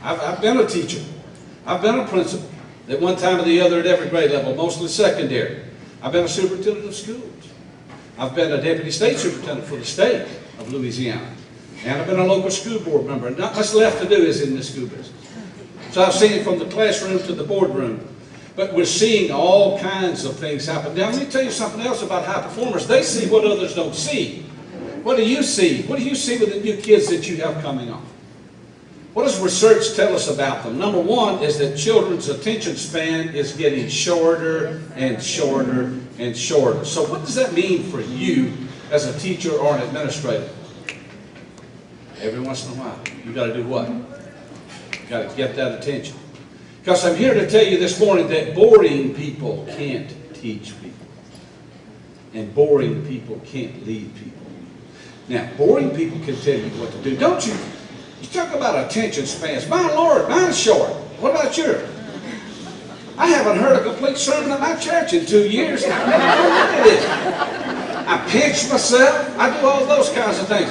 I've been a teacher. I've been a principal. At one time or the other at every grade level, mostly secondary. I've been a superintendent of schools. I've been a deputy state superintendent for the state of Louisiana. And I've been a local school board member. And not much left to do is in this school business. So I've seen it from the classroom to the boardroom. But we're seeing all kinds of things happen. Now, let me tell you something else about high performers. They see what others don't see. What do you see? What do you see with the new kids that you have coming on? What does research tell us about them? Number one is that children's attention span is getting shorter and shorter and shorter. So what does that mean for you as a teacher or an administrator? Every once in a while, you got to do what? You got to get that attention. Because I'm here to tell you this morning that boring people can't teach people. And boring people can't lead people. Now, boring people can tell you what to do. Don't you? You talk about attention spans. My Lord, mine's short. What about yours? I haven't heard a complete sermon at my church in 2 years. I don't know what it is. I pinch myself. I do all those kinds of things.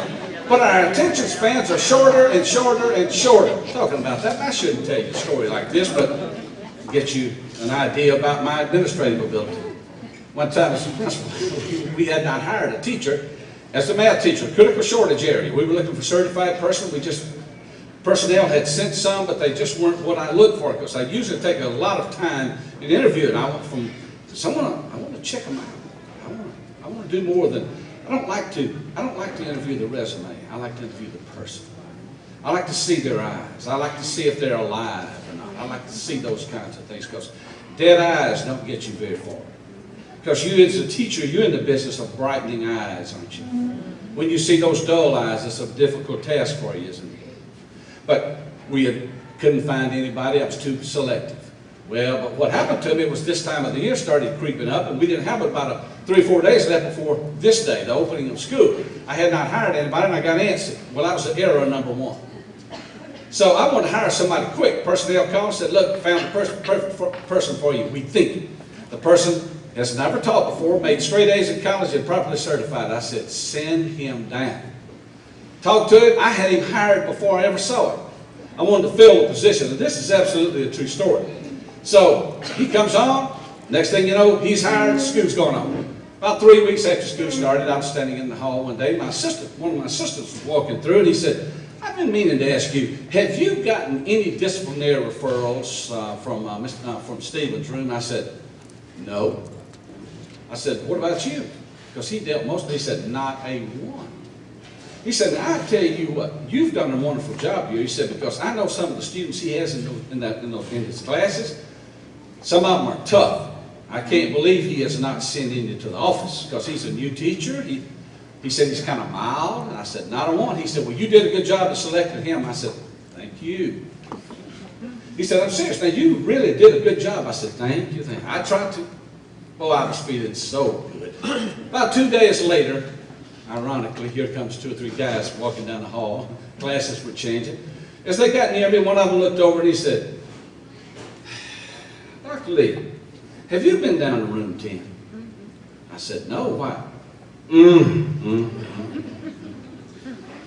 But our attention spans are shorter and shorter and shorter. Talking about that, I shouldn't tell you a story like this, but get you an idea about my administrative ability. One time as a principal, we had not hired a teacher as a math teacher, critical shortage area. We were looking for a certified person. Personnel had sent some, but they just weren't what I looked for, because I usually take a lot of time in interviewing. I want to check them out. I want to do more than, I don't like to interview the resume. I like to interview the person. I like to see their eyes. I like to see if they're alive or not. I like to see those kinds of things, because dead eyes don't get you very far. Because you as a teacher, you're in the business of brightening eyes, aren't you? When you see those dull eyes, it's a difficult task for you, isn't it? But we couldn't find anybody. I was too selective. Well, but what happened to me was this time of the year started creeping up, and we didn't have about 3 or 4 days left before this day, the opening of school. I had not hired anybody, and I got antsy. Well, that was error number one. So I wanted to hire somebody quick. Personnel called and said, look, found the perfect person for you. We think the person has never taught before, made straight A's in college, and properly certified. I said, send him down. Talked to him. I had him hired before I ever saw him. I wanted to fill the position, and this is absolutely a true story. So he comes on. Next thing you know, he's hired. School's going on. About 3 weeks after school started, I was standing in the hall one day. One of my assistants was walking through, and he said, I've been meaning to ask you, have you gotten any disciplinary referrals from Stephen's room? I said, no. I said, what about you? Because he dealt mostly. He said, not a one. He said, I tell you what, you've done a wonderful job here. He said, because I know some of the students he has in his classes, some of them are tough. I can't believe he has not sent any to the office, because he's a new teacher. He said he's kind of mild. And I said, not a one. He said, well, you did a good job of selecting him. I said, thank you. He said, I'm serious. Now, you really did a good job. I said, thank you. I tried to. Oh, I was feeling so good. About 2 days later, ironically, here comes 2 or 3 guys walking down the hall. Classes were changing. As they got near me, one of them looked over and he said, Dr. Lee, have you been down to room 10? I said, no, why?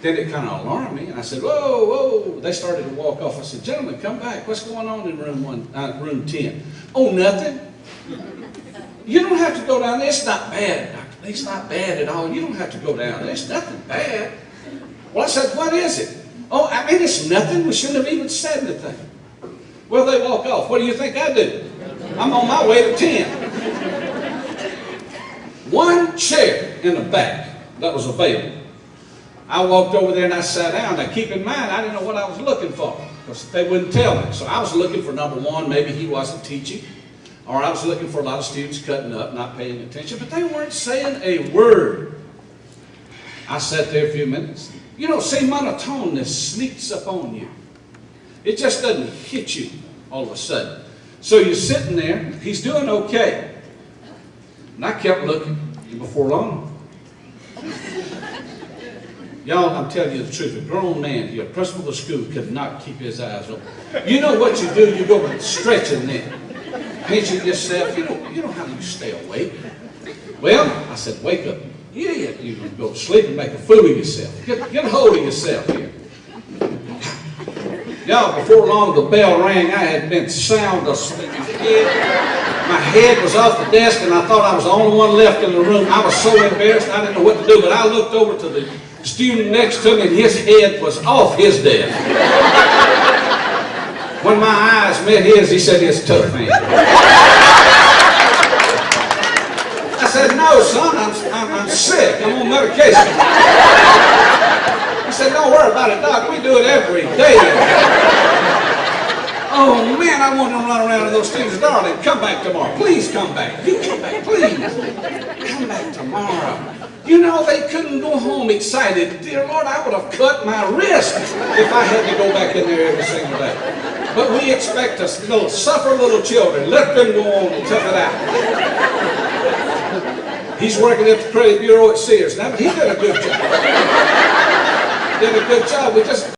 Then it kind of alarmed me, and I said, whoa, whoa. They started to walk off. I said, gentlemen, come back. What's going on in room 10? Oh, nothing. You don't have to go down there. It's not bad, Dr. Lee. It's not bad at all. You don't have to go down there. It's nothing bad. Well, I said, what is it? Oh, I mean, it's nothing. We shouldn't have even said anything. Well, they walk off. What do you think I do? I'm on my way to 10. One chair in the back that was available. I walked over there and I sat down. Now, keep in mind, I didn't know what I was looking for, because they wouldn't tell me. So I was looking for number one, maybe he wasn't teaching. Or I was looking for a lot of students cutting up, not paying attention, but they weren't saying a word. I sat there a few minutes. You know, see, monotoneness sneaks up on you. It just doesn't hit you all of a sudden. So you're sitting there, he's doing okay. And I kept looking, and before long, y'all, I'm telling you the truth, a grown man here, principal of the school, could not keep his eyes open. You know what you do? You go stretching there. Pinching yourself, you know how you stay awake. Well, I said, wake up. Yeah, you can go to sleep and make a fool of yourself. Get a hold of yourself here. Y'all, before long, the bell rang. I had been sound asleep. My head was off the desk, and I thought I was the only one left in the room. I was so embarrassed, I didn't know what to do, but I looked over to the student next to me, and his head was off his desk. When my eyes met his, he said, "It's tough, man." I said, "No, son, I'm sick. I'm on medication." He said, "Don't worry about it, Doc. We do it every day." Oh man, I want to run around to those students. "Darling, come back tomorrow. Please come back. You come back, please. Come back tomorrow." You know, they couldn't go home excited. Dear Lord, I would have cut my wrist if I had to go back in there every single day. But we expect to suffer little children. Let them go on and tough it out. He's working at the credit bureau at Sears now, but he did a good job. We just